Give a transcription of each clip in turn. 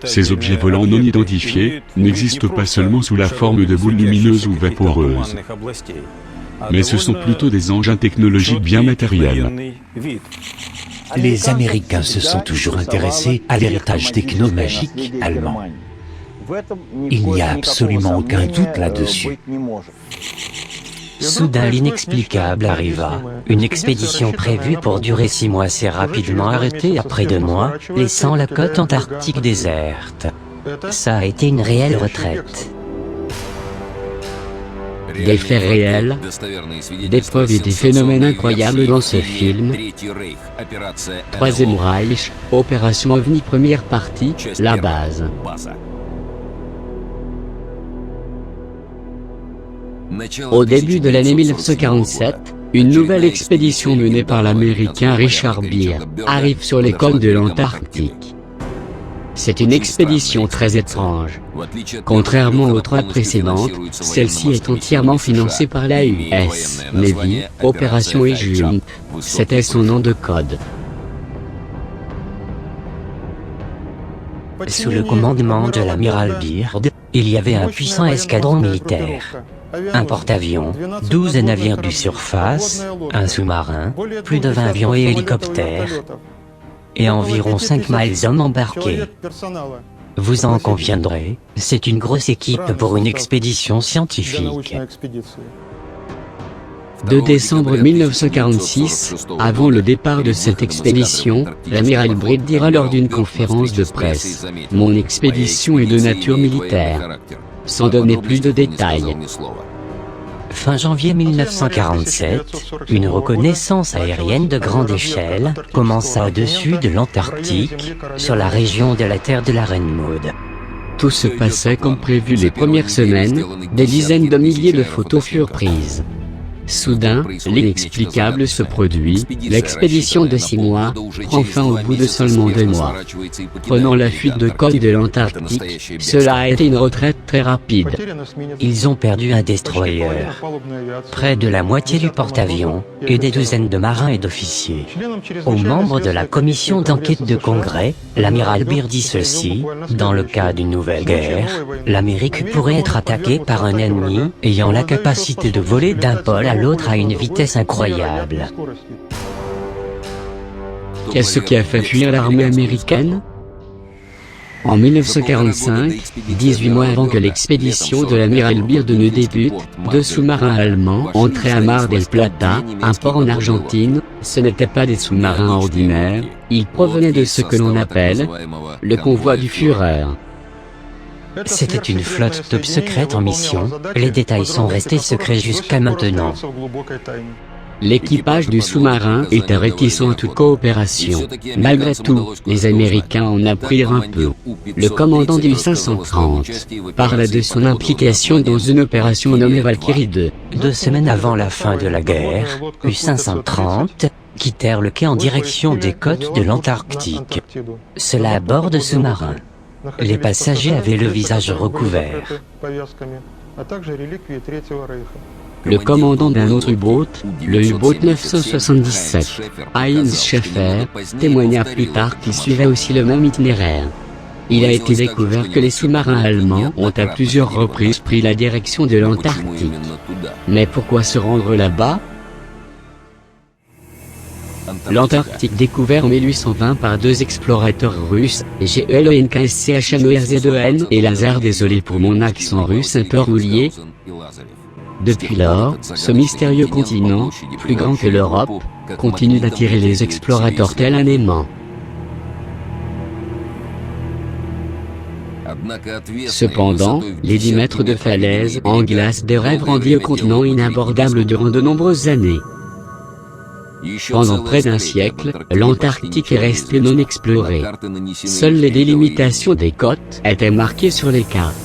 Ces objets volants non identifiés n'existent pas seulement sous la forme de boules lumineuses ou vaporeuses, mais ce sont plutôt des engins technologiques bien matériels. Les Américains se sont toujours intéressés à l'héritage techno-magique allemand. Il n'y a absolument aucun doute là-dessus. Soudain l'inexplicable arriva. Une expédition prévue pour durer 6 mois s'est rapidement arrêtée après 2 mois, laissant la côte antarctique déserte. Ça a été une réelle retraite. Des faits réels, des preuves et des phénomènes incroyables dans ce film. Troisième Reich, Opération OVNI première partie, la base. Au début de l'année 1947, une nouvelle expédition menée par l'Américain Richard Beer arrive sur les côtes de l'Antarctique. C'est une expédition très étrange. Contrairement aux 3 précédentes, celle-ci est entièrement financée par la US Navy, Opération Jump. C'était son nom de code. Sous le commandement de l'amiral Byrd, il y avait un puissant escadron militaire. Un porte-avions, 12 navires du surface, un sous-marin, plus de 20 avions et hélicoptères, et environ 5000 hommes embarqués. Vous en conviendrez, c'est une grosse équipe pour une expédition scientifique. 2 décembre 1946, avant le départ de cette expédition, l'amiral Byrd dira lors d'une conférence de presse « Mon expédition est de nature militaire », sans donner plus de détails. Fin janvier 1947, une reconnaissance aérienne de grande échelle commença au-dessus de l'Antarctique, sur la région de la terre de la Reine Maud. Tout se passait comme prévu les premières semaines, des dizaines de milliers de photos furent prises. Soudain, l'inexplicable se produit, l'expédition de 6 mois prend fin au bout de seulement 2 mois. Prenant la fuite de côte de l'Antarctique, cela a été une retraite très rapide. Ils ont perdu un destroyer, près de la moitié du porte-avions, et des douzaines de marins et d'officiers. Aux membres de la commission d'enquête de Congrès, l'amiral Byrd dit ceci: dans le cas d'une nouvelle guerre, l'Amérique pourrait être attaquée par un ennemi ayant la capacité de voler d'un pôle à l'autre à une vitesse incroyable. Qu'est-ce qui a fait fuir l'armée américaine? En 1945, 18 mois avant que l'expédition de l'amiral Byrd ne débute, 2 sous-marins allemands entraient à Mar del Plata, un port en Argentine. Ce n'étaient pas des sous-marins ordinaires, ils provenaient de ce que l'on appelle le convoi du Führer. C'était une flotte top secrète en mission, les détails sont restés secrets jusqu'à maintenant. L'équipage du sous-marin était réticent à toute coopération. Malgré tout, les Américains en apprirent un peu. Le commandant du 530 parla de son implication dans une opération nommée Valkyrie 2. 2 semaines avant la fin de la guerre, U-530 quittèrent le quai en direction des côtes de l'Antarctique. Cela à bord de sous-marins. Les passagers avaient le visage recouvert. Le commandant d'un autre U-boat, le U-boat 977, Heinz Schäfer, témoigna plus tard qu'il suivait aussi le même itinéraire. Il a été découvert que les sous-marins allemands ont à plusieurs reprises pris la direction de l'Antarctique. Mais pourquoi se rendre là-bas? L'Antarctique découvert en 1820 par 2 explorateurs russes, GELONKSCHMERZ2N et Lazar, désolé pour mon accent russe un peu rouillé. Depuis lors, ce mystérieux continent, plus grand que l'Europe, continue d'attirer les explorateurs tel un aimant. Cependant, les 10 mètres de falaise en glace des rêves rendit le continent inabordable durant de nombreuses années. Pendant près d'un siècle, l'Antarctique est restée non explorée. Seules les délimitations des côtes étaient marquées sur les cartes.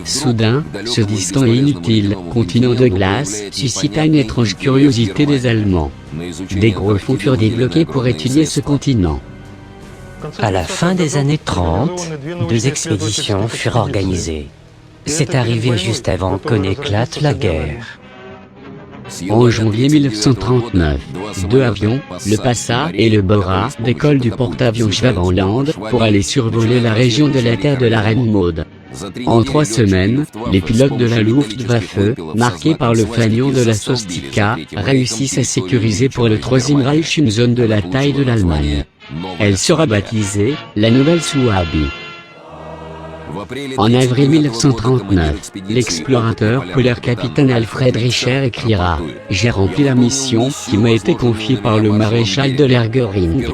Soudain, ce distant et inutile continent de glace suscita une étrange curiosité des Allemands. Des gros fonds furent débloqués pour étudier ce continent. À la fin des années 30, 2 expéditions furent organisées. C'est arrivé juste avant qu'on éclate la guerre. En janvier 1939, deux avions, le Passa et le Bora, décollent du porte-avions Schwabenland pour aller survoler la région de la terre de la Reine Maude. En 3 semaines, les pilotes de la Luftwaffe, marqués par le fanion de la swastika, réussissent à sécuriser pour le Troisième Reich une zone de la taille de l'Allemagne. Elle sera baptisée la Nouvelle Souabie. En avril 1939, l'explorateur polaire capitaine Alfred Richer écrira « J'ai rempli la mission qui m'a été confiée par le maréchal de l'air Göring. »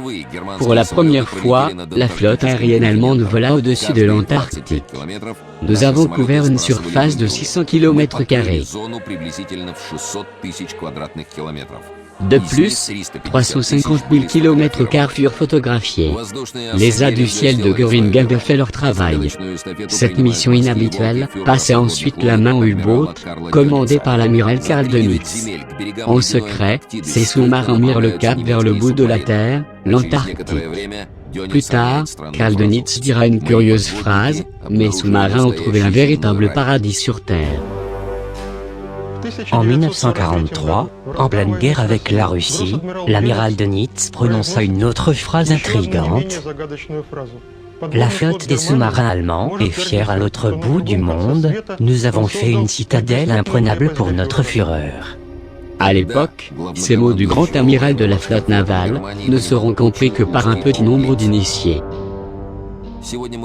Pour la première fois, la flotte aérienne allemande vola au-dessus de l'Antarctique. Nous avons couvert une surface de 600 km². De plus, 350 000 km² furent photographiés. Les A du ciel de Göring avaient fait leur travail. Cette mission inhabituelle passait ensuite la main au U-boat, commandé par l'amiral Karl Dönitz. En secret, ces sous-marins mirent le cap vers le bout de la Terre, l'Antarctique. Plus tard, Karl Dönitz dira une curieuse phrase, « Mes sous-marins ont trouvé un véritable paradis sur Terre ». En 1943, en pleine guerre avec la Russie, l'amiral Dönitz prononça une autre phrase intrigante. La flotte des sous-marins allemands est fière à l'autre bout du monde, nous avons fait une citadelle imprenable pour notre fureur. À l'époque, ces mots du grand amiral de la flotte navale ne seront compris que par un petit nombre d'initiés.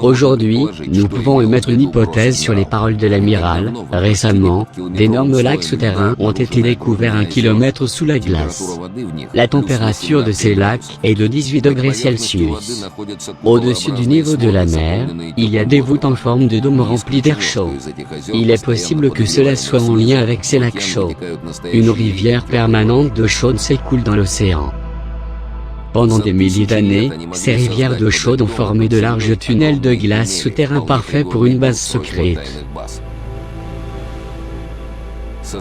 Aujourd'hui, nous pouvons émettre une hypothèse sur les paroles de l'amiral. Récemment, d'énormes lacs souterrains ont été découverts 1 kilomètre sous la glace. La température de ces lacs est de 18 degrés Celsius. Au-dessus du niveau de la mer, il y a des voûtes en forme de dôme remplis d'air chaud. Il est possible que cela soit en lien avec ces lacs chauds. Une rivière permanente d'eau chaude s'écoule dans l'océan. Pendant des milliers d'années, ces rivières d'eau chaude ont formé de larges tunnels de glace souterrains parfaits pour une base secrète.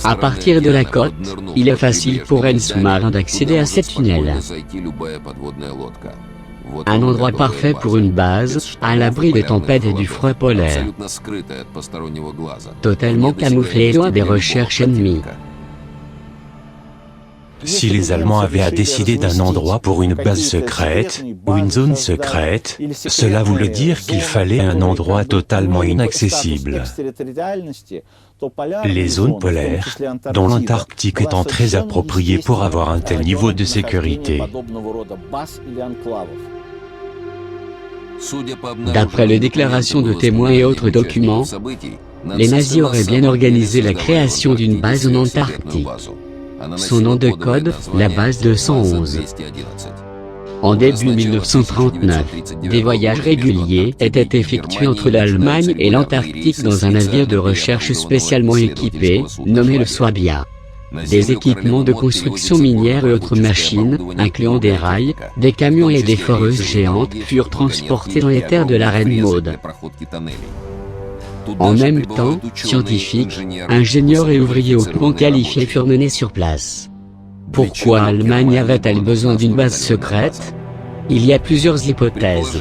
À partir de la côte, il est facile pour un sous-marin d'accéder à ces tunnels. Un endroit parfait pour une base, à l'abri des tempêtes et du froid polaire. Totalement camouflé et loin des recherches ennemies. Si les Allemands avaient à décider d'un endroit pour une base secrète, ou une zone secrète, cela voulait dire qu'il fallait un endroit totalement inaccessible. Les zones polaires, dont l'Antarctique étant très appropriée pour avoir un tel niveau de sécurité. D'après les déclarations de témoins et autres documents, les nazis auraient bien organisé la création d'une base en Antarctique. Son nom de code, la base 211. En début 1939, des voyages réguliers étaient effectués entre l'Allemagne et l'Antarctique dans un navire de recherche spécialement équipé, nommé le Swabia. Des équipements de construction minière et autres machines, incluant des rails, des camions et des foreuses géantes, furent transportés dans les terres de la Reine Maude. En même temps, scientifiques, ingénieurs et ouvriers hautement qualifiés furent menés sur place. Pourquoi l'Allemagne avait-elle besoin d'une base secrète? Il y a plusieurs hypothèses.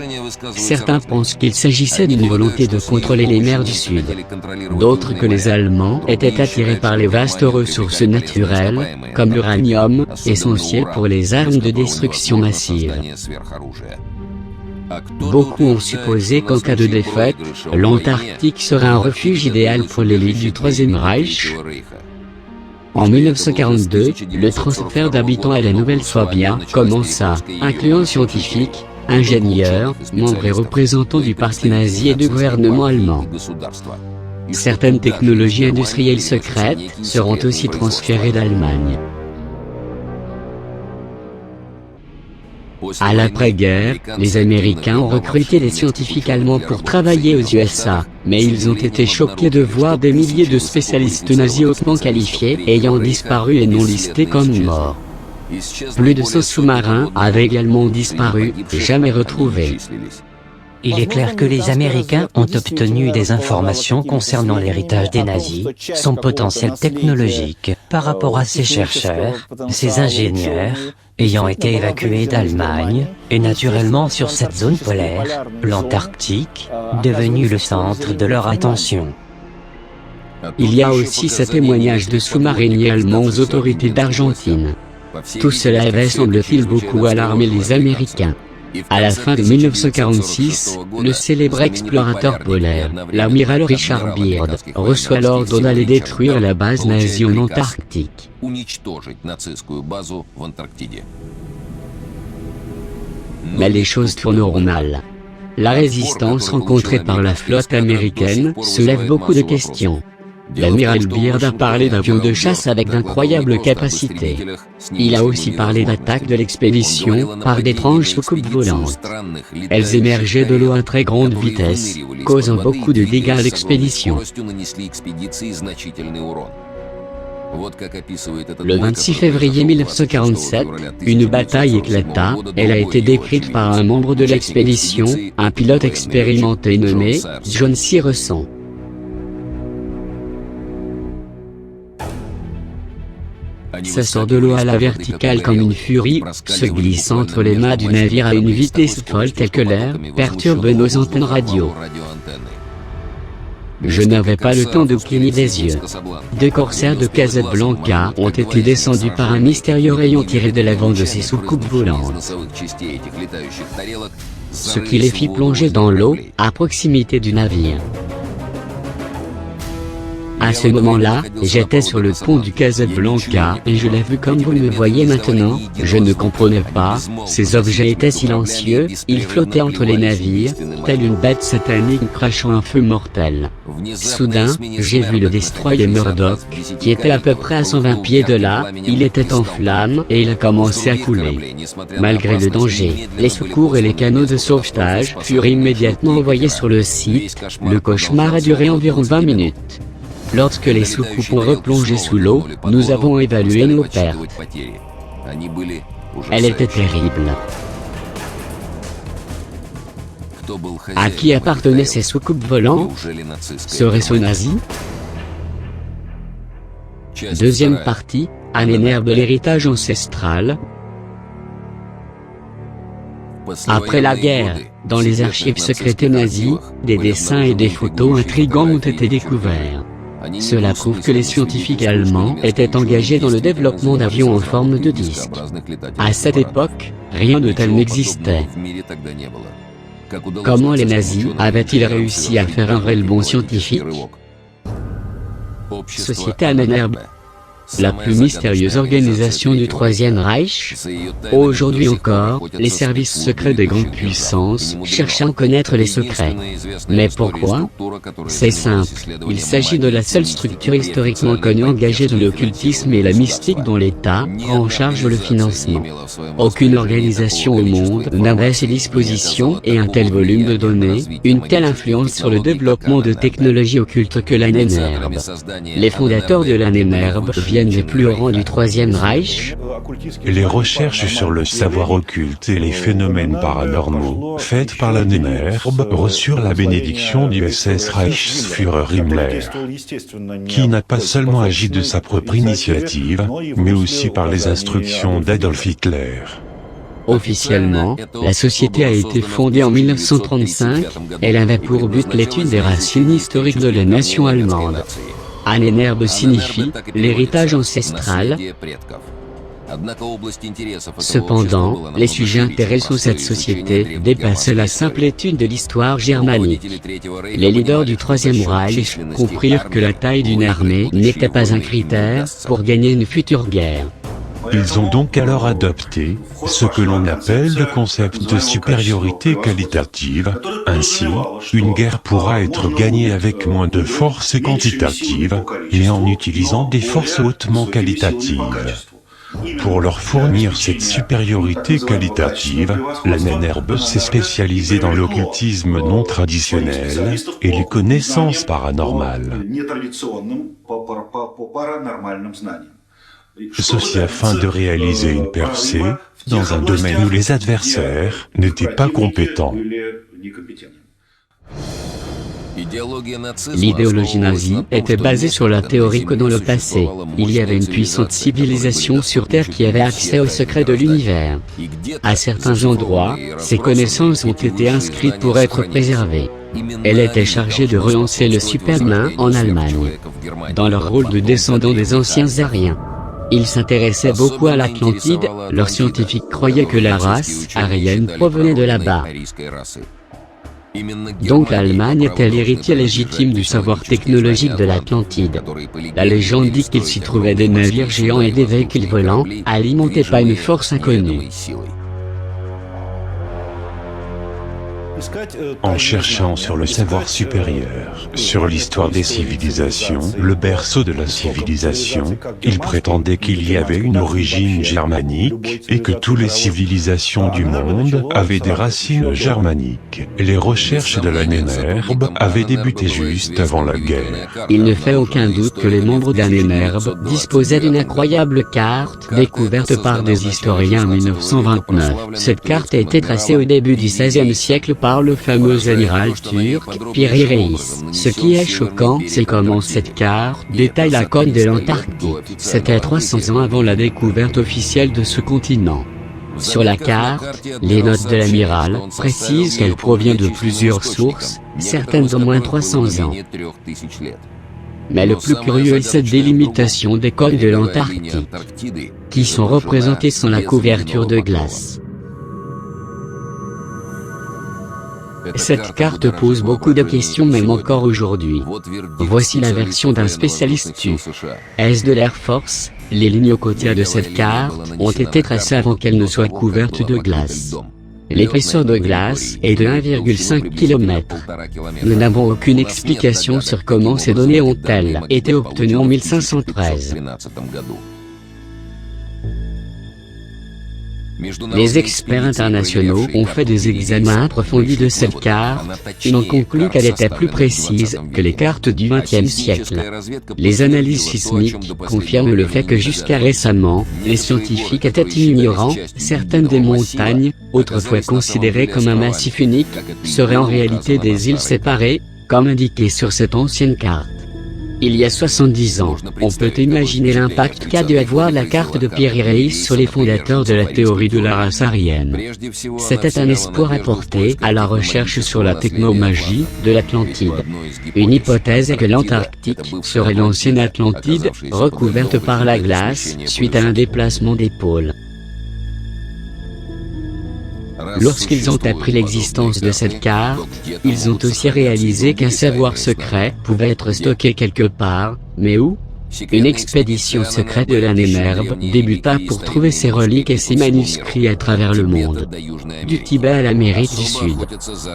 Certains pensent qu'il s'agissait d'une volonté de contrôler les mers du Sud. D'autres que les Allemands étaient attirés par les vastes ressources naturelles, comme l'uranium, essentiel pour les armes de destruction massive. Beaucoup ont supposé qu'en cas de défaite, l'Antarctique serait un refuge idéal pour l'élite du Troisième Reich. En 1942, le transfert d'habitants à la Nouvelle Swabia commença, incluant scientifiques, ingénieurs, membres et représentants du parti nazi et du gouvernement allemand. Certaines technologies industrielles secrètes seront aussi transférées d'Allemagne. À l'après-guerre, les Américains ont recruté des scientifiques allemands pour travailler aux USA, mais ils ont été choqués de voir des milliers de spécialistes nazis hautement qualifiés ayant disparu et non listés comme morts. Plus de 100 sous-marins avaient également disparu, et jamais retrouvés. Il est clair que les Américains ont obtenu des informations concernant l'héritage des nazis, son potentiel technologique, par rapport à ces chercheurs, ces ingénieurs, ayant été évacués d'Allemagne, et naturellement sur cette zone polaire, l'Antarctique, devenue le centre de leur attention. Il y a aussi ces témoignages de sous-mariniers allemands aux autorités d'Argentine. Tout cela avait semble-t-il beaucoup alarmé les Américains. À la fin de 1946, le célèbre explorateur polaire, l'amiral Richard Byrd, reçoit l'ordre d'aller détruire la base nazie en Antarctique. Mais les choses tourneront mal. La résistance rencontrée par la flotte américaine soulève beaucoup de questions. L'amiral Byrd a parlé d'avions de chasse avec d'incroyables capacités. Il a aussi parlé d'attaques de l'expédition par d'étranges soucoupes volantes. Elles émergeaient de l'eau à très grande vitesse, causant beaucoup de dégâts à l'expédition. Le 26 février 1947, une bataille éclata. Elle a été décrite par un membre de l'expédition, un pilote expérimenté nommé John Searson. Ça sort de l'eau à la verticale comme une furie, se glisse entre les mâts du navire à une vitesse folle telle que l'air perturbe nos antennes radio. Je n'avais pas le temps de cligner des yeux. 2 corsaires de Casablanca ont été descendus par un mystérieux rayon tiré de l'avant de ces soucoupes volantes, ce qui les fit plonger dans l'eau, à proximité du navire. À ce moment-là, j'étais sur le pont du Casablanca et je l'ai vu comme vous me voyez maintenant. Je ne comprenais pas, ces objets étaient silencieux, ils flottaient entre les navires, telle une bête satanique crachant un feu mortel. Soudain, j'ai vu le destroyer Murdoch, qui était à peu près à 120 pieds de là. Il était en flammes et il a commencé à couler. Malgré le danger, les secours et les canaux de sauvetage furent immédiatement envoyés sur le site. Le cauchemar a duré environ 20 minutes. Lorsque les soucoupes ont replongé sous l'eau, nous avons évalué nos pertes. Elle était terrible. À qui appartenaient ces soucoupes volantes? Serait-ce aux nazis? Deuxième partie, Ahnenerbe, l'héritage ancestral. Après la guerre, dans les archives secrètes nazies, des dessins et des photos intrigants ont été découverts. Cela prouve que les scientifiques allemands étaient engagés dans le développement d'avions en forme de disque. À cette époque, rien de tel n'existait. Comment les nazis avaient-ils réussi à faire un réel bond scientifique? Société Ahnenerbe, la plus mystérieuse organisation du Troisième Reich. Aujourd'hui encore, les services secrets des grandes puissances cherchent à en connaître les secrets. Mais pourquoi? C'est simple, il s'agit de la seule structure historiquement connue engagée dans l'occultisme et la mystique dont l'État prend en charge le financement. Aucune organisation au monde n'avait ces dispositions et un tel volume de données, une telle influence sur le développement de technologies occultes que l'Ahnenerbe. Les fondateurs de l'Ahnenerbe viennent des plus hauts rangs du Troisième Reich. Les recherches sur le savoir occulte et les phénomènes paranormaux, faites par l'Ahnenerbe, reçurent la bénédiction du SS Reichsführer Himmler, qui n'a pas seulement agi de sa propre initiative, mais aussi par les instructions d'Adolf Hitler. Officiellement, la société a été fondée en 1935, elle avait pour but l'étude des racines historiques de la nation allemande. Ahnenerbe signifie « l'héritage ancestral ». Cependant, les sujets intéressants de cette société dépassaient la simple étude de l'histoire germanique. Les leaders du Troisième Reich comprirent que la taille d'une armée n'était pas un critère pour gagner une future guerre. Ils ont donc alors adopté ce que l'on appelle le concept de supériorité qualitative. Ainsi, une guerre pourra être gagnée avec moins de forces quantitatives, mais en utilisant des forces hautement qualitatives. Pour leur fournir cette supériorité qualitative, l'Ahnenerbe s'est spécialisée dans l'occultisme non traditionnel et les connaissances paranormales. Ceci afin de réaliser une percée dans un domaine où les adversaires n'étaient pas compétents. L'idéologie nazie était basée sur la théorie que dans le passé, il y avait une puissante civilisation sur Terre qui avait accès aux secrets de l'univers. À certains endroits, ces connaissances ont été inscrites pour être préservées. Elle était chargée de relancer le superhumain en Allemagne, dans leur rôle de descendants des anciens Aryens. Ils s'intéressaient beaucoup à l'Atlantide, leurs scientifiques croyaient que la race aryenne provenait de là-bas. Donc l'Allemagne était l'héritier légitime du savoir technologique de l'Atlantide. La légende dit qu'il s'y trouvait des navires géants et des véhicules volants, alimentés par une force inconnue. En cherchant sur le savoir supérieur, sur l'histoire des civilisations, le berceau de la civilisation, il prétendait qu'il y avait une origine germanique, et que toutes les civilisations du monde avaient des racines germaniques. Les recherches de la Nénerbe avaient débuté juste avant la guerre. Il ne fait aucun doute que les membres de la Nénerbe disposaient d'une incroyable carte, découverte par des historiens en 1929. Cette carte a été tracée au début du XVIe siècle par le fameux amiral turc, Piri Reis. Ce qui est choquant, c'est comment cette carte détaille la côte de l'Antarctique. C'était 300 ans avant la découverte officielle de ce continent. Sur la carte, les notes de l'amiral précisent qu'elle provient de plusieurs sources, certaines d'au moins 300 ans. Mais le plus curieux est cette délimitation des côtes de l'Antarctique, qui sont représentées sans la couverture de glace. Cette carte pose beaucoup de questions même encore aujourd'hui. Voici la version d'un spécialiste US de l'Air Force. Les lignes côtières de cette carte ont été tracées avant qu'elles ne soient couvertes de glace. L'épaisseur de glace est de 1,5 km. Nous n'avons aucune explication sur comment ces données ont-elles été obtenues en 1513. Les experts internationaux ont fait des examens approfondis de cette carte, et ont conclu qu'elle était plus précise que les cartes du XXe siècle. Les analyses sismiques confirment le fait que jusqu'à récemment, les scientifiques étaient ignorants, certaines des montagnes, autrefois considérées comme un massif unique, seraient en réalité des îles séparées, comme indiqué sur cette ancienne carte. Il y a 70 ans, on peut imaginer l'impact qu'a dû avoir la carte de Piri Reis sur les fondateurs de la théorie de la race aryenne. C'était un espoir apporté à la recherche sur la technomagie de l'Atlantide. Une hypothèse est que l'Antarctique serait l'ancienne Atlantide, recouverte par la glace, suite à un déplacement des pôles. Lorsqu'ils ont appris l'existence de cette carte, ils ont aussi réalisé qu'un savoir secret pouvait être stocké quelque part, mais où? Une expédition secrète de la Nénerbe débuta pour trouver ses reliques et ses manuscrits à travers le monde, du Tibet à l'Amérique du Sud.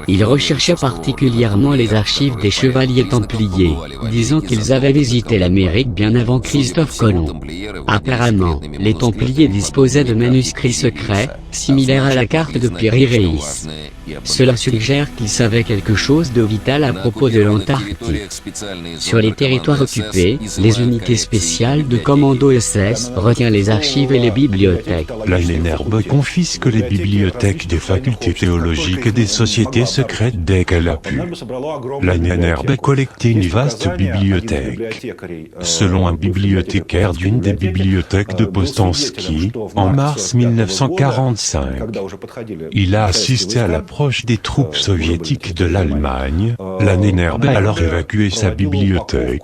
Ils recherchaient particulièrement les archives des chevaliers templiers, disant qu'ils avaient visité l'Amérique bien avant Christophe Colomb. Apparemment, les templiers disposaient de manuscrits secrets, similaires à la carte de Piri Reis. Cela suggère qu'ils savaient quelque chose de vital à propos de l'Antarctique. Sur les territoires occupés, les unités spéciales de commando SS retiennent les archives et les bibliothèques. La Nénerbe confisque les bibliothèques des facultés théologiques et des sociétés secrètes dès qu'elle a pu. La Nénerbe a collecté une vaste bibliothèque. Selon un bibliothécaire d'une des bibliothèques de Postansky, en mars 1945, il a assisté à l'approche des troupes soviétiques de l'Allemagne. La Nénerbe a alors évacué sa bibliothèque,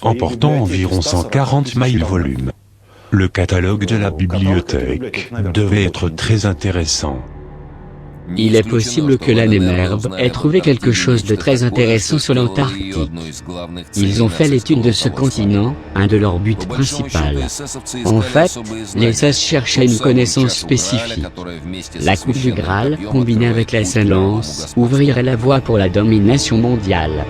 emportant environ 140 000 volumes. Le catalogue de la bibliothèque devait être très intéressant. Il est possible que la Nénerbe ait trouvé quelque chose de très intéressant sur l'Antarctique. Ils ont fait l'étude de ce continent, un de leurs buts principaux. En fait, les SS cherchaient une connaissance spécifique. La coupe du Graal, combinée avec la Saint-Lance, ouvrirait la voie pour la domination mondiale.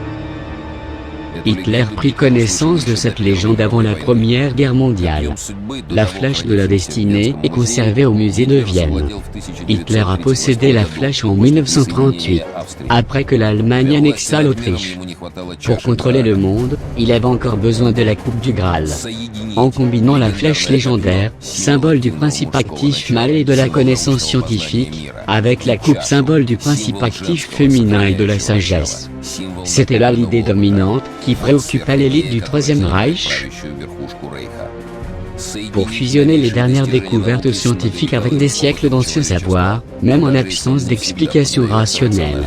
Hitler prit connaissance de cette légende avant la Première Guerre mondiale. La flèche de la destinée est conservée au musée de Vienne. Hitler a possédé la flèche en 1938, après que l'Allemagne annexa l'Autriche. Pour contrôler le monde, il avait encore besoin de la coupe du Graal. En combinant la flèche légendaire, symbole du principe actif mâle et de la connaissance scientifique, avec la coupe symbole du principe actif féminin et de la sagesse. C'était là l'idée dominante qui préoccupait l'élite du Troisième Reich. Pour fusionner les dernières découvertes scientifiques avec des siècles d'anciens savoirs, même en absence d'explication rationnelle.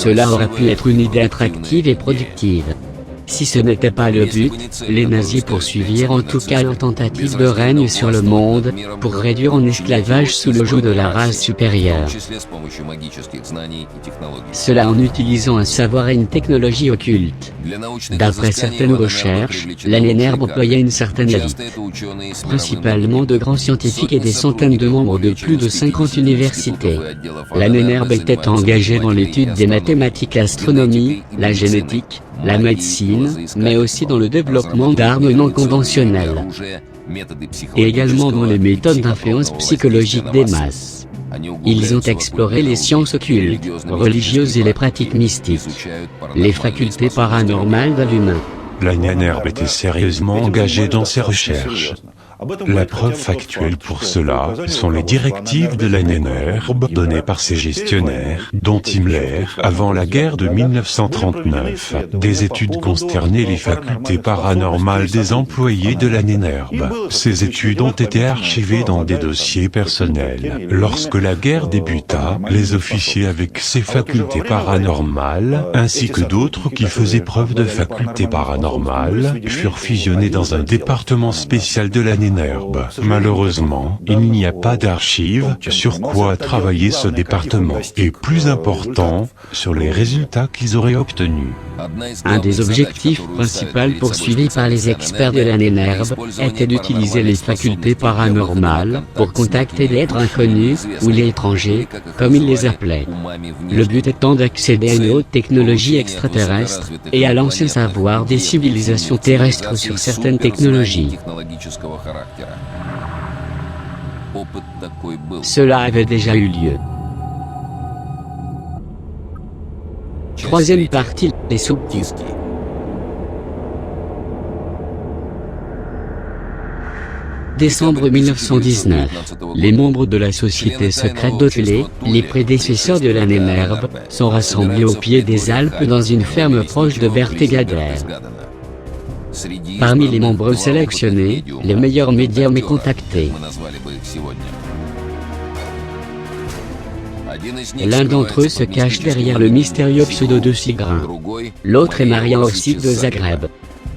Cela aurait pu être une idée attractive et productive. Si ce n'était pas le but, les nazis poursuivirent en tout cas leur tentative de règne sur le monde, pour réduire en esclavage sous le joug de la race supérieure. Cela en utilisant un savoir et une technologie occulte. D'après certaines recherches, l'ANNERB employait une certaine élite, principalement de grands scientifiques et des centaines de membres de plus de 50 universités. L'ANNERB était engagée dans l'étude des mathématiques et l'astronomie, la génétique, la médecine, mais aussi dans le développement d'armes non conventionnelles, et également dans les méthodes d'influence psychologique des masses. Ils ont exploré les sciences occultes, religieuses et les pratiques mystiques, les facultés paranormales de l'humain. L'ANNERB était sérieusement engagée dans ses recherches. La preuve factuelle pour cela sont les directives de l'ANNERB données par ses gestionnaires, dont Himmler, avant la guerre de 1939. Des études concernaient les facultés paranormales des employés de l'ANNERB. Ces études ont été archivées dans des dossiers personnels. Lorsque la guerre débuta, les officiers avec ces facultés paranormales, ainsi que d'autres qui faisaient preuve de facultés paranormales, furent fusionnés dans un département spécial de l'ANNERB. Malheureusement, il n'y a pas d'archives sur quoi travailler ce département, et plus important, sur les résultats qu'ils auraient obtenus. Un des objectifs principaux poursuivis par les experts de l'ANNERB était d'utiliser les facultés paranormales pour contacter l'être inconnu, ou l'étranger, comme ils les appelaient. Le but étant d'accéder à une haute technologie extraterrestre, et à l'ancien savoir des civilisations terrestres sur certaines technologies. Cela avait déjà eu lieu. Troisième partie, les sous-types. Décembre 1919. Les membres de la société secrète d'Oculé, les prédécesseurs de l'ANNERB, sont rassemblés au pied des Alpes dans une ferme proche de Bergtegader. Parmi les membres sélectionnés, les meilleurs médiums et contactés. L'un d'entre eux se cache derrière le mystérieux pseudo de Sigrin. L'autre est Maria Ossip de Zagreb.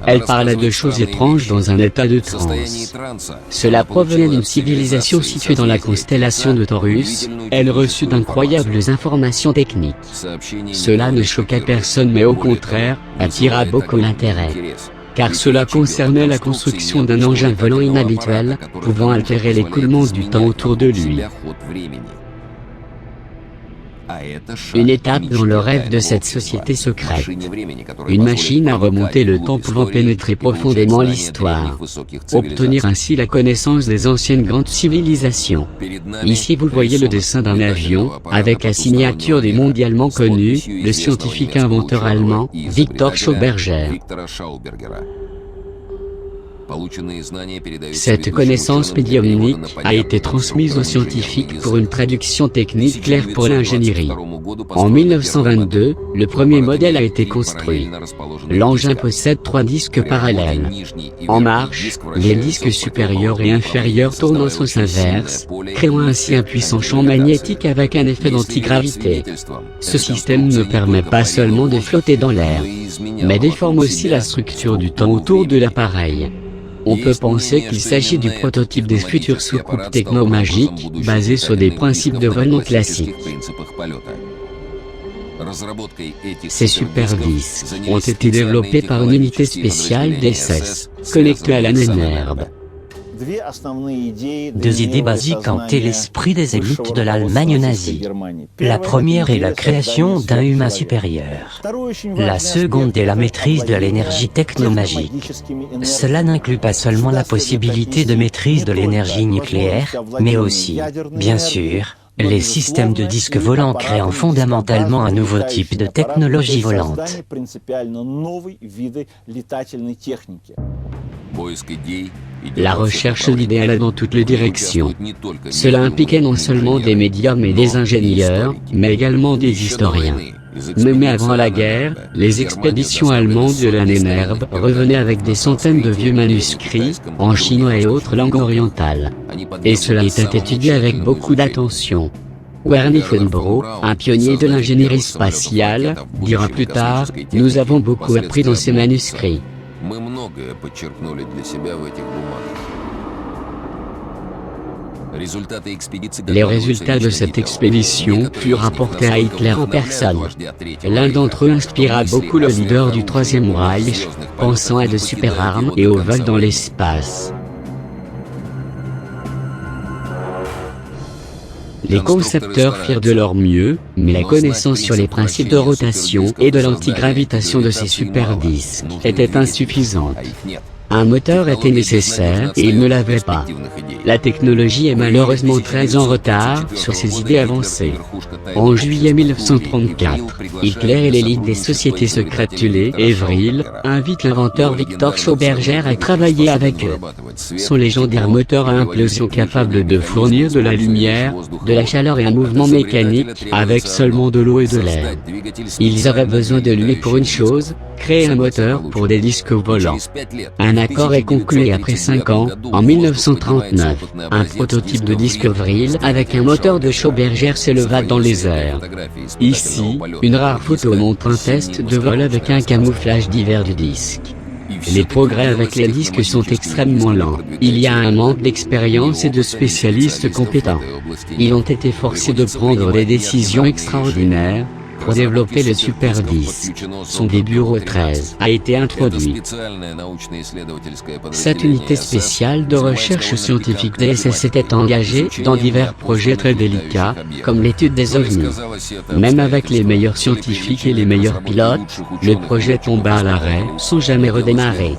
Elle parlait de choses étranges dans un état de transe. Cela provenait d'une civilisation située dans la constellation de Taurus. Elle reçut d'incroyables informations techniques. Cela ne choqua personne mais au contraire, attira beaucoup l'intérêt. Car cela concernait la construction d'un engin volant inhabituel, pouvant altérer l'écoulement du temps autour de lui. Une étape dans le rêve de cette société secrète. Une machine à remonter le temps pouvant pénétrer profondément l'histoire. Obtenir ainsi la connaissance des anciennes grandes civilisations. Ici vous voyez le dessin d'un avion, avec la signature du mondialement connu, le scientifique inventeur allemand, Victor Schauberger. Cette connaissance médiumnique a été transmise aux scientifiques pour une traduction technique claire pour l'ingénierie. En 1922, le premier modèle a été construit. L'engin possède 3 disques parallèles. En marche, les disques supérieurs et inférieurs tournent en sens inverse, créant ainsi un puissant champ magnétique avec un effet d'antigravité. Ce système ne permet pas seulement de flotter dans l'air, mais déforme aussi la structure du temps autour de l'appareil. On peut penser qu'il s'agit du prototype des futures soucoupes technomagiques, basées sur des principes de vol non classiques. Ces super-disques ont été développés par une unité spéciale d'SS, connectée à l'ANNERB. Deux idées basiques hantaient l'esprit des élites de l'Allemagne nazie. La première est la création d'un humain supérieur. La seconde est la maîtrise de l'énergie technomagique. Cela n'inclut pas seulement la possibilité de maîtrise de l'énergie nucléaire, mais aussi, bien sûr, les systèmes de disques volants créant fondamentalement un nouveau type de technologie volante. La recherche d'idées allait dans toutes les directions. Cela impliquait non seulement des médiums et des ingénieurs, mais également des historiens. Même avant la guerre, les expéditions allemandes de l'ANNERB revenaient avec des centaines de vieux manuscrits, en chinois et autres langues orientales. Et cela était étudié avec beaucoup d'attention. Wernher von Braun, un pionnier de l'ingénierie spatiale, dira plus tard, « Nous avons beaucoup appris dans ces manuscrits. » Les résultats de cette expédition furent rapportés à Hitler en personne. L'un d'entre eux inspira beaucoup le leader du Troisième Reich, pensant à de super-armes et au vol dans l'espace. Les concepteurs firent de leur mieux, mais la connaissance sur les principes de rotation et de l'antigravitation de ces super-disques était insuffisante. Un moteur était nécessaire et ils ne l'avaient pas. La technologie est malheureusement très en retard sur ces idées avancées. En juillet 1934, Hitler et l'élite des sociétés secrètes Thule et Vril invitent l'inventeur Victor Schauberger à travailler avec eux. Son légendaire moteur à implosion capable de fournir de la lumière, de la chaleur et un mouvement mécanique, avec seulement de l'eau et de l'air. Ils avaient besoin de lui pour une chose, créer un moteur pour des disques volants. Un accord est conclu après 5 ans, en 1939, un prototype de disque Vril avec un moteur de Schauberger s'éleva dans les airs. Ici, une rare photo montre un test de vol avec un camouflage divers du disque. Les progrès avec les disques sont extrêmement lents. Il y a un manque d'expérience et de spécialistes compétents. Ils ont été forcés de prendre des décisions extraordinaires pour développer le super disque. Son début au 13 a été introduit. Cette unité spéciale de recherche scientifique DSS s'était engagée dans divers projets très délicats, comme l'étude des ovnis. Même avec les meilleurs scientifiques et les meilleurs pilotes, le projet tomba à l'arrêt, sans jamais redémarrer.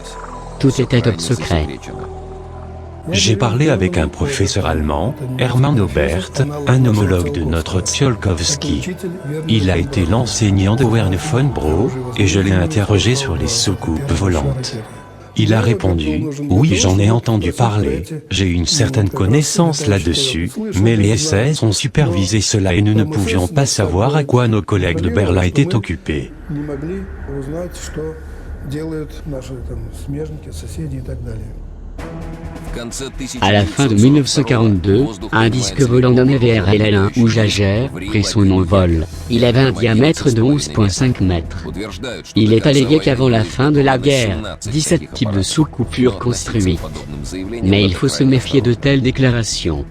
Tout était top secret. J'ai parlé avec un professeur allemand, Hermann Aubert, un homologue de notre Tsiolkovsky. Il a été l'enseignant de Wernher von Braun, et je l'ai interrogé sur les soucoupes volantes. Il a répondu, « Oui, j'en ai entendu parler, j'ai une certaine connaissance là-dessus, mais les SS ont supervisé cela et nous ne pouvions pas savoir à quoi nos collègues de Berlin étaient occupés. » À la fin de 1942, un disque volant nommé VRLL1 ou Jaeger prit son envol. Il avait un diamètre de 11,5 mètres. Il est allégué qu'avant la fin de la guerre, 17 types de soucoupes furent construites. Mais il faut se méfier de telles déclarations.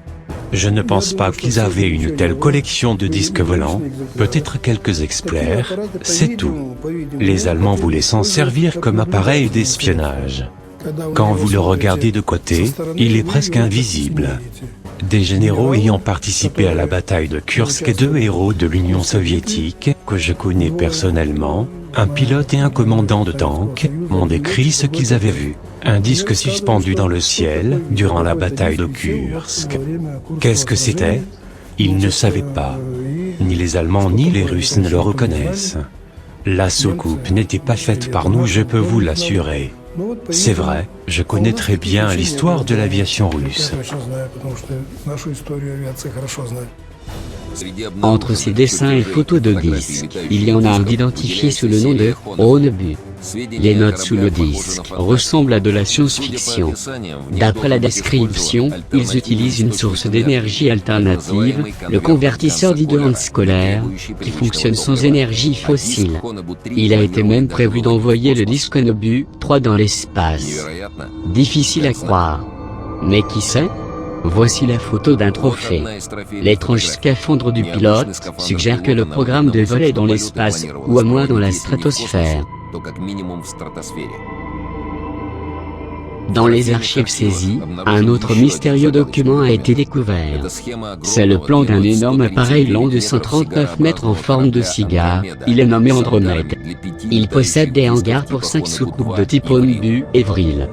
Je ne pense pas qu'ils avaient une telle collection de disques volants, peut-être quelques exemplaires, c'est tout. Les Allemands voulaient s'en servir comme appareil d'espionnage. Quand vous le regardez de côté, il est presque invisible. Des généraux ayant participé à la bataille de Kursk et 2 héros de l'Union soviétique, que je connais personnellement, un pilote et un commandant de tank, m'ont décrit ce qu'ils avaient vu. Un disque suspendu dans le ciel, durant la bataille de Kursk. Qu'est-ce que c'était? Ils ne savaient pas. Ni les Allemands ni les Russes ne le reconnaissent. La soucoupe n'était pas faite par nous, je peux vous l'assurer. C'est vrai, je connais très bien l'histoire de l'aviation russe. Entre ces dessins et photos de disques, il y en a un identifié sous le nom de « Onbu ». Les notes sous le disque ressemblent à de la science-fiction. D'après la description, ils utilisent une source d'énergie alternative, le convertisseur dit de Hans Kohler, qui fonctionne sans énergie fossile. Il a été même prévu d'envoyer le disque Onbu 3 dans l'espace. Difficile à croire. Mais qui sait? Voici la photo d'un trophée. L'étrange scaphandre du pilote suggère que le programme de vol est dans l'espace, ou à moins dans la stratosphère. Dans les archives saisies, un autre mystérieux document a été découvert. C'est le plan d'un énorme appareil long de 139 mètres en forme de cigare, il est nommé Andromède. Il possède des hangars pour 5 soucoupes de type Onbu et Vril.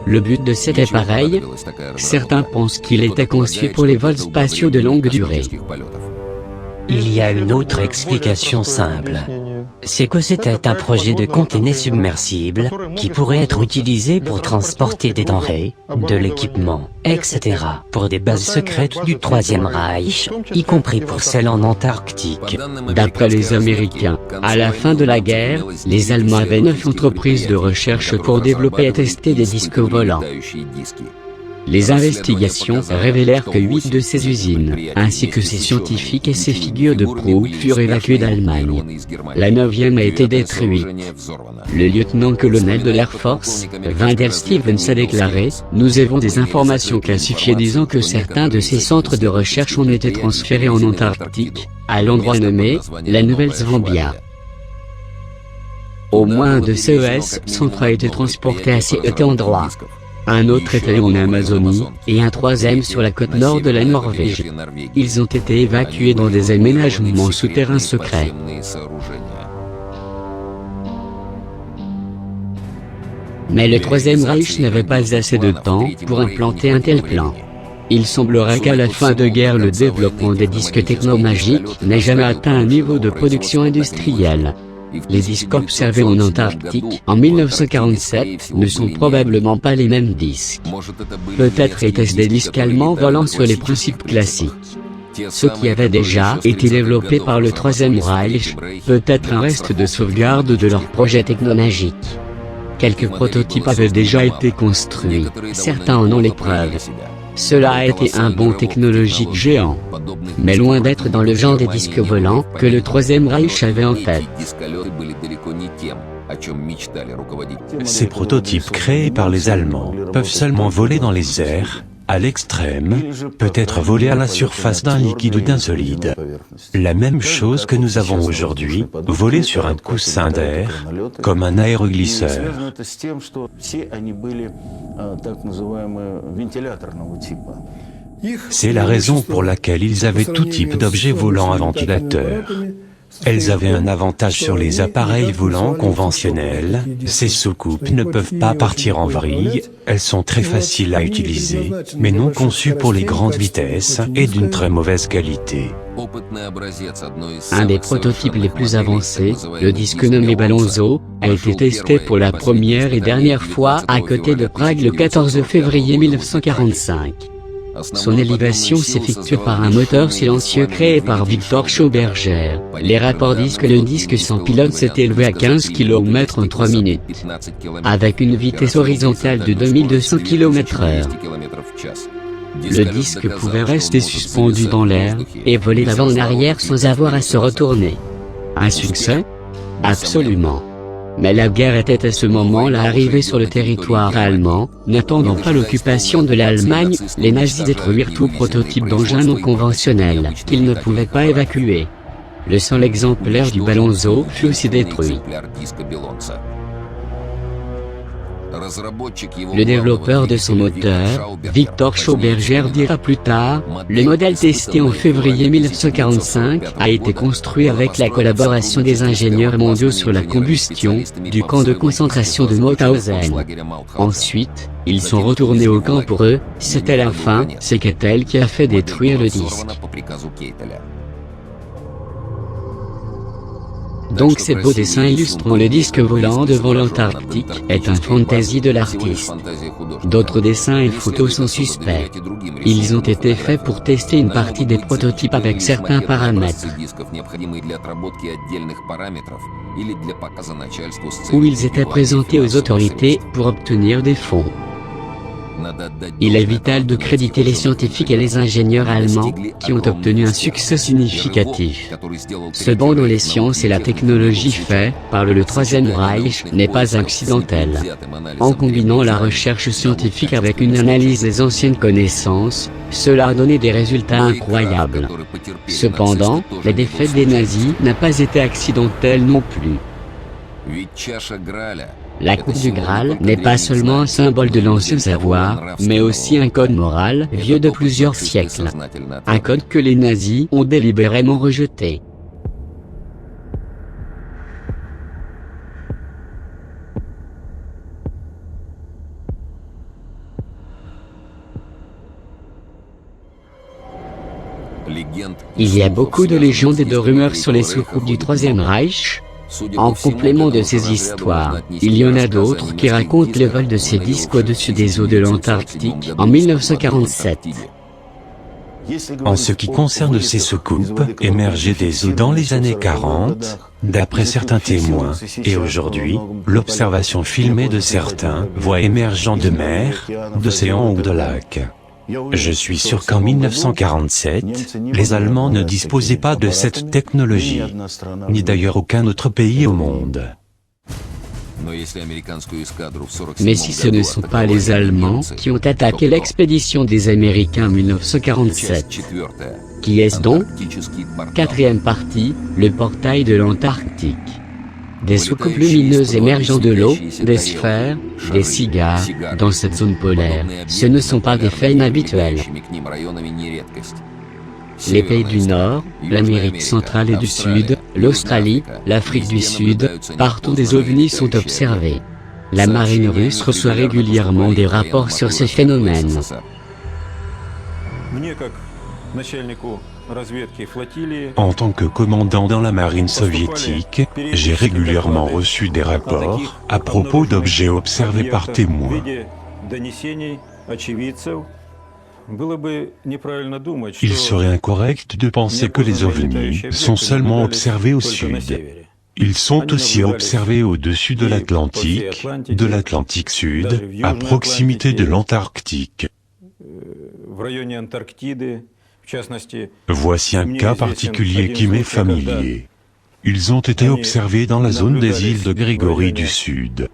Le but de cet appareil? Certains pensent qu'il était conçu pour les vols spatiaux de longue durée. Il y a une autre explication simple. C'est que c'était un projet de conteneur submersible, qui pourrait être utilisé pour transporter des denrées, de l'équipement, etc. pour des bases secrètes du Troisième Reich, y compris pour celles en Antarctique. D'après les Américains, à la fin de la guerre, les Allemands avaient 9 entreprises de recherche pour développer et tester des disques volants. Les investigations révélèrent que 8 de ces usines, ainsi que ses scientifiques et ses figures de proue furent évacués d'Allemagne. La 9e a été détruite. Le lieutenant-colonel de l'Air Force, Wendell Stevens, a déclaré « Nous avons des informations classifiées disant que certains de ces centres de recherche ont été transférés en Antarctique, à l'endroit nommé la Nouvelle-Zambia. Au moins un de ces centres a été transporté à cet endroit. Un autre était en Amazonie, et un troisième sur la côte nord de la Norvège. Ils ont été évacués dans des aménagements souterrains secrets. » Mais le Troisième Reich n'avait pas assez de temps pour implanter un tel plan. Il semblerait qu'à la fin de guerre le développement des disques technomagiques n'ait jamais atteint un niveau de production industrielle. Les disques observés en Antarctique, en 1947, ne sont probablement pas les mêmes disques. Peut-être étaient-ce des disques allemands volant sur les principes classiques. Ceux qui avaient déjà été développés par le Troisième Reich, peut-être un reste de sauvegarde de leur projet technomagique. Quelques prototypes avaient déjà été construits, certains en ont les preuves. Cela a été un bond technologique géant, mais loin d'être dans le genre des disques volants que le Troisième Reich avait en tête. Ces prototypes créés par les Allemands peuvent seulement voler dans les airs, à l'extrême, peut-être voler à la surface d'un liquide ou d'un solide. La même chose que nous avons aujourd'hui, voler sur un coussin d'air, comme un aéroglisseur. C'est la raison pour laquelle ils avaient tout type d'objets volants à ventilateur. Elles avaient un avantage sur les appareils volants conventionnels, ces soucoupes ne peuvent pas partir en vrille, elles sont très faciles à utiliser, mais non conçues pour les grandes vitesses et d'une très mauvaise qualité. Un des prototypes les plus avancés, le disque nommé Ballonzo, a été testé pour la première et dernière fois à côté de Prague le 14 février 1945. Son élévation s'effectue par un moteur silencieux créé par Victor Schauberger. Les rapports disent que le disque sans pilote s'est élevé à 15 km en 3 minutes, avec une vitesse horizontale de 2200 km/h. Le disque pouvait rester suspendu dans l'air, et voler d'avant en arrière sans avoir à se retourner. Un succès? Absolument. Mais la guerre était à ce moment-là arrivée sur le territoire allemand. N'attendant pas l'occupation de l'Allemagne, les nazis détruirent tout prototype d'engin non conventionnel qu'ils ne pouvaient pas évacuer. Le seul exemplaire du Ballonzo fut aussi détruit. Le développeur de son moteur, Victor Schauberger, dira plus tard, le modèle testé en février 1945 a été construit avec la collaboration des ingénieurs mondiaux sur la combustion du camp de concentration de Mauthausen. Ensuite, ils sont retournés au camp pour eux, c'était la fin, c'est Keitel qui a fait détruire le disque. Donc ces beaux dessins illustrant le disque volant devant l'Antarctique est un fantaisie de l'artiste. D'autres dessins et photos sont suspects. Ils ont été faits pour tester une partie des prototypes avec certains paramètres. Ou ils étaient présentés aux autorités pour obtenir des fonds. Il est vital de créditer les scientifiques et les ingénieurs allemands qui ont obtenu un succès significatif. Ce bond dans les sciences et la technologie fait par le Troisième Reich n'est pas accidentel. En combinant la recherche scientifique avec une analyse des anciennes connaissances, cela a donné des résultats incroyables. Cependant, la défaite des nazis n'a pas été accidentelle non plus. La coupe du Graal n'est pas seulement un symbole de l'ancien savoir, mais aussi un code moral vieux de plusieurs siècles. Un code que les nazis ont délibérément rejeté. Il y a beaucoup de légendes et de rumeurs sur les soucoupes du Troisième Reich. En complément de ces histoires, il y en a d'autres qui racontent le vol de ces disques au-dessus des eaux de l'Antarctique en 1947. En ce qui concerne ces soucoupes émergées des eaux dans les années 40, d'après certains témoins, et aujourd'hui, l'observation filmée de certains voit émergeant de mer, d'océans ou de lacs. Je suis sûr qu'en 1947, les Allemands ne disposaient pas de cette technologie, ni d'ailleurs aucun autre pays au monde. Mais si ce ne sont pas les Allemands qui ont attaqué l'expédition des Américains en 1947, qui est-ce donc? Quatrième partie, le portail de l'Antarctique. Des soucoupes lumineuses émergeant de l'eau, des sphères, des cigares, dans cette zone polaire, ce ne sont pas des faits inhabituels. Les pays du Nord, l'Amérique centrale et du Sud, l'Australie, l'Afrique du Sud, partout des ovnis sont observés. La marine russe reçoit régulièrement des rapports sur ces phénomènes. En tant que commandant dans la marine soviétique, j'ai régulièrement reçu des rapports à propos d'objets observés par témoins. Il serait incorrect de penser que les ovnis sont seulement observés au sud. Ils sont aussi observés au-dessus de l'Atlantique Sud, à proximité de l'Antarctique. Voici un cas particulier qui m'est familier. Ils ont été observés dans la zone des îles de Grigori du Sud.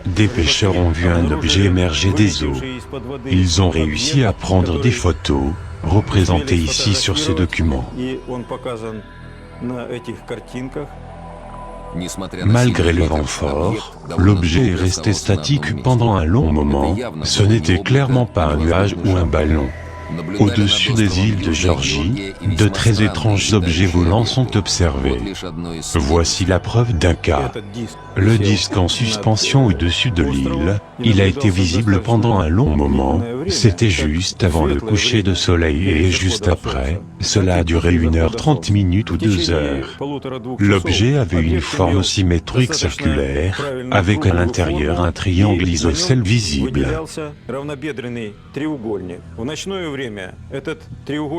Des pêcheurs ont vu un objet émerger des eaux. Ils ont réussi à prendre des photos, représentées ici sur ce document. Malgré le vent fort, l'objet est resté statique pendant un long moment, ce n'était clairement pas un nuage ou un ballon. Au-dessus des îles de Géorgie, de très étranges objets volants sont observés. Voici la preuve d'un cas. Le disque en suspension au-dessus de l'île, il a été visible pendant un long moment, c'était juste avant le coucher de soleil et juste après, cela a duré 1h30 minutes ou 2 heures. L'objet avait une forme symétrique circulaire, avec à l'intérieur un triangle isocèle visible.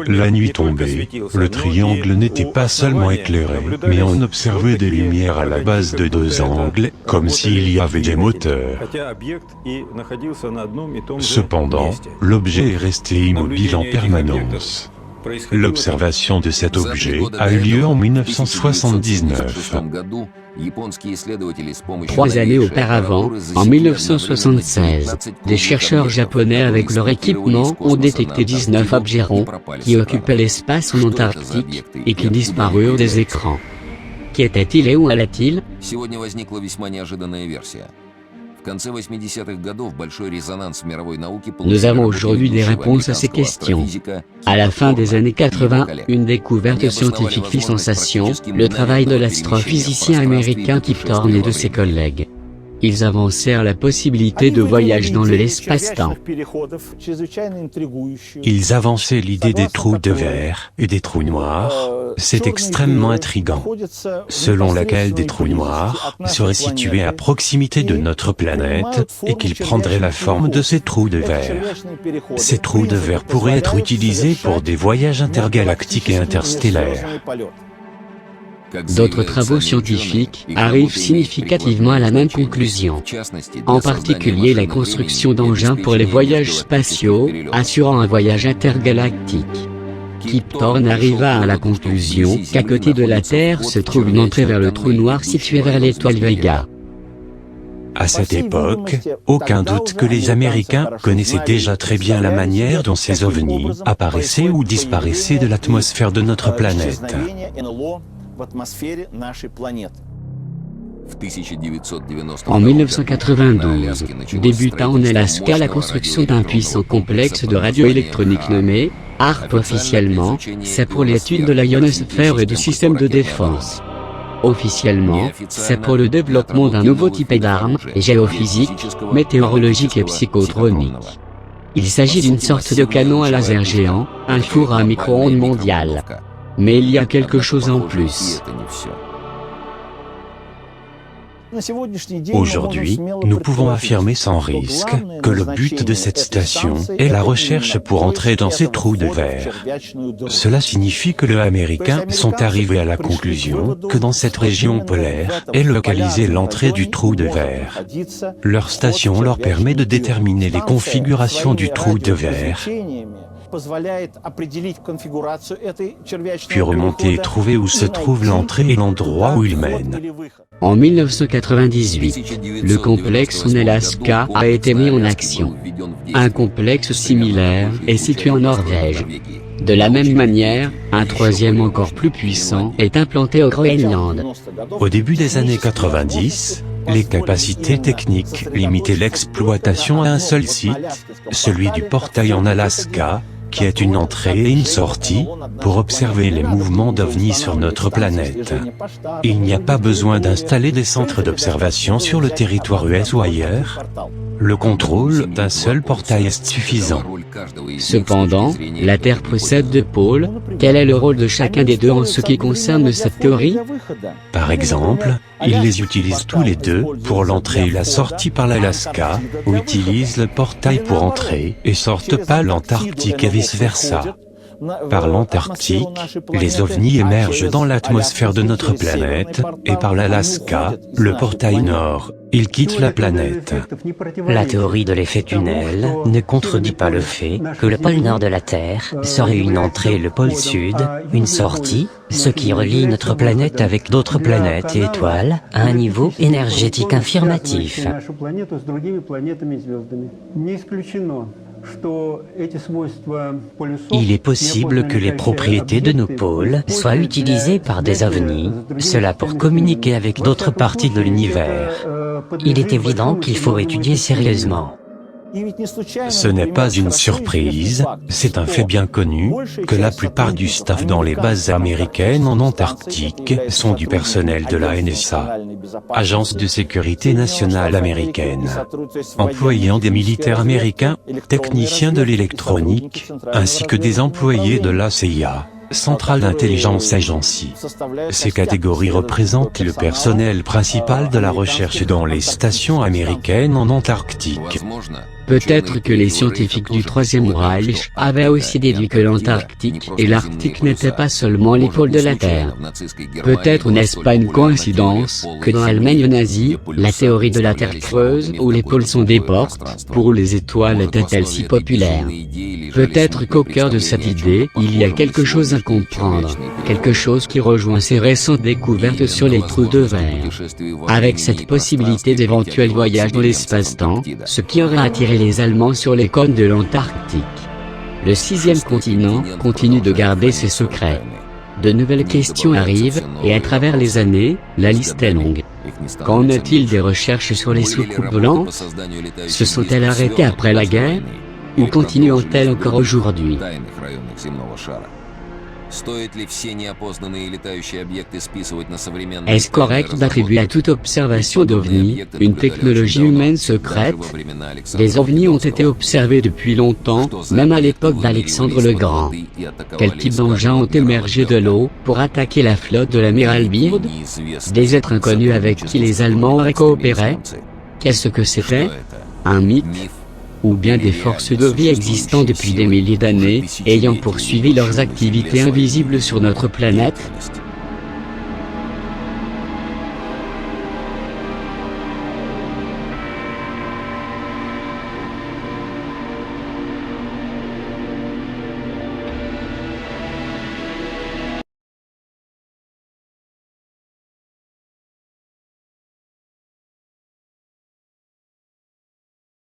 La nuit tombée, le triangle n'était pas seulement éclairé, mais on observait des lumières à la base de 2 angles, comme s'il y avait des moteurs. Cependant, l'objet est resté immobile en permanence. L'observation de cet objet a eu lieu en 1979. 3 années auparavant, en 1976, des chercheurs japonais avec leur équipement ont détecté 19 objets ronds qui occupaient l'espace en Antarctique et qui disparurent des écrans. Qui étaient-ils et où allaient-ils? Nous avons aujourd'hui des réponses à ces questions. À la fin des années 80, une découverte scientifique fit sensation, le travail de l'astrophysicien américain Kip Thorne et de ses collègues. Ils avancèrent la possibilité de voyage dans l'espace-temps. Ils avançaient l'idée des trous de verre et des trous noirs. C'est extrêmement intriguant. Selon laquelle des trous noirs seraient situés à proximité de notre planète et qu'ils prendraient la forme de ces trous de verre. Ces trous de verre pourraient être utilisés pour des voyages intergalactiques et interstellaires. D'autres travaux scientifiques arrivent significativement à la même conclusion. En particulier la construction d'engins pour les voyages spatiaux, assurant un voyage intergalactique. Kip Thorne arriva à la conclusion qu'à côté de la Terre se trouve une entrée vers le trou noir situé vers l'étoile Vega. À cette époque, aucun doute que les Américains connaissaient déjà très bien la manière dont ces ovnis apparaissaient ou disparaissaient de l'atmosphère de notre planète. En 1992, débuta en Alaska la construction d'un puissant complexe de radioélectronique nommé HAARP officiellement, c'est pour l'étude de la ionosphère et du système de défense. Officiellement, c'est pour le développement d'un nouveau type d'armes, géophysiques, météorologiques et psychotroniques. Il s'agit d'une sorte de canon à laser géant, un four à micro-ondes mondial. Mais il y a quelque chose en plus. Aujourd'hui, nous pouvons affirmer sans risque que le but de cette station est la recherche pour entrer dans ces trous de verre. Cela signifie que les Américains sont arrivés à la conclusion que dans cette région polaire est localisée l'entrée du trou de verre. Leur station leur permet de déterminer les configurations du trou de verre, puis remonter et trouver où se trouve l'entrée et l'endroit où il mène. En 1998, le complexe en Alaska a été mis en action. Un complexe similaire est situé en Norvège. De la même manière, un troisième encore plus puissant est implanté au Groenland. Au début des années 90, les capacités techniques limitaient l'exploitation à un seul site, celui du portail en Alaska, qui est une entrée et une sortie, pour observer les mouvements d'OVNI sur notre planète. Il n'y a pas besoin d'installer des centres d'observation sur le territoire US ou ailleurs. Le contrôle d'un seul portail est suffisant. Cependant, la Terre possède deux pôles. Quel est le rôle de chacun des deux en ce qui concerne cette théorie? Par exemple, ils les utilisent tous les deux pour l'entrée et la sortie par l'Alaska, ou utilisent le portail pour entrer et sortent par l'Antarctique et vice-versa. Par l'Antarctique, les ovnis émergent dans l'atmosphère de notre planète, et par l'Alaska, le portail nord, ils quittent la planète. La théorie de l'effet tunnel ne contredit pas le fait que le pôle nord de la Terre serait une entrée et le pôle sud, une sortie, ce qui relie notre planète avec d'autres planètes et étoiles à un niveau énergétique affirmatif. Il est possible que les propriétés de nos pôles soient utilisées par des ovnis, cela pour communiquer avec d'autres parties de l'univers. Il est évident qu'il faut étudier sérieusement. Ce n'est pas une surprise, c'est un fait bien connu, que la plupart du staff dans les bases américaines en Antarctique sont du personnel de la NSA, Agence de sécurité nationale américaine, employant des militaires américains, techniciens de l'électronique, ainsi que des employés de la CIA. Centrale d'Intelligence Agency. Ces catégories représentent le personnel principal de la recherche dans les stations américaines en Antarctique. Peut-être que les scientifiques du Troisième Reich avaient aussi déduit que l'Antarctique et l'Arctique n'étaient pas seulement les pôles de la Terre. Peut-être n'est-ce pas une coïncidence que dans l'Allemagne nazie, la théorie de la Terre creuse où les pôles sont des portes, pour les étoiles était-elle si populaire? Peut-être qu'au cœur de cette idée, il y a quelque chose à comprendre, quelque chose qui rejoint ces récentes découvertes sur les trous de verre. Avec cette possibilité d'éventuels voyages dans l'espace-temps, ce qui aurait attiré les Allemands sur les côtes de l'Antarctique. Le sixième continent continue de garder ses secrets. De nouvelles questions arrivent, et à travers les années, la liste est longue. Qu'en est-il des recherches sur les soucoupes volantes? Se sont-elles arrêtées après la guerre? Ou continuent-elles encore aujourd'hui? Est-ce correct d'attribuer à toute observation d'OVNI une technologie humaine secrète? Les OVNI ont été observés depuis longtemps, même à l'époque d'Alexandre le Grand. Quels types d'engins ont émergé de l'eau pour attaquer la flotte de l'amiral Byrd? Des êtres inconnus avec qui les Allemands auraient coopéré? Qu'est-ce que c'était? Un mythe? Ou bien des forces de vie existant depuis des milliers d'années, ayant poursuivi leurs activités invisibles sur notre planète?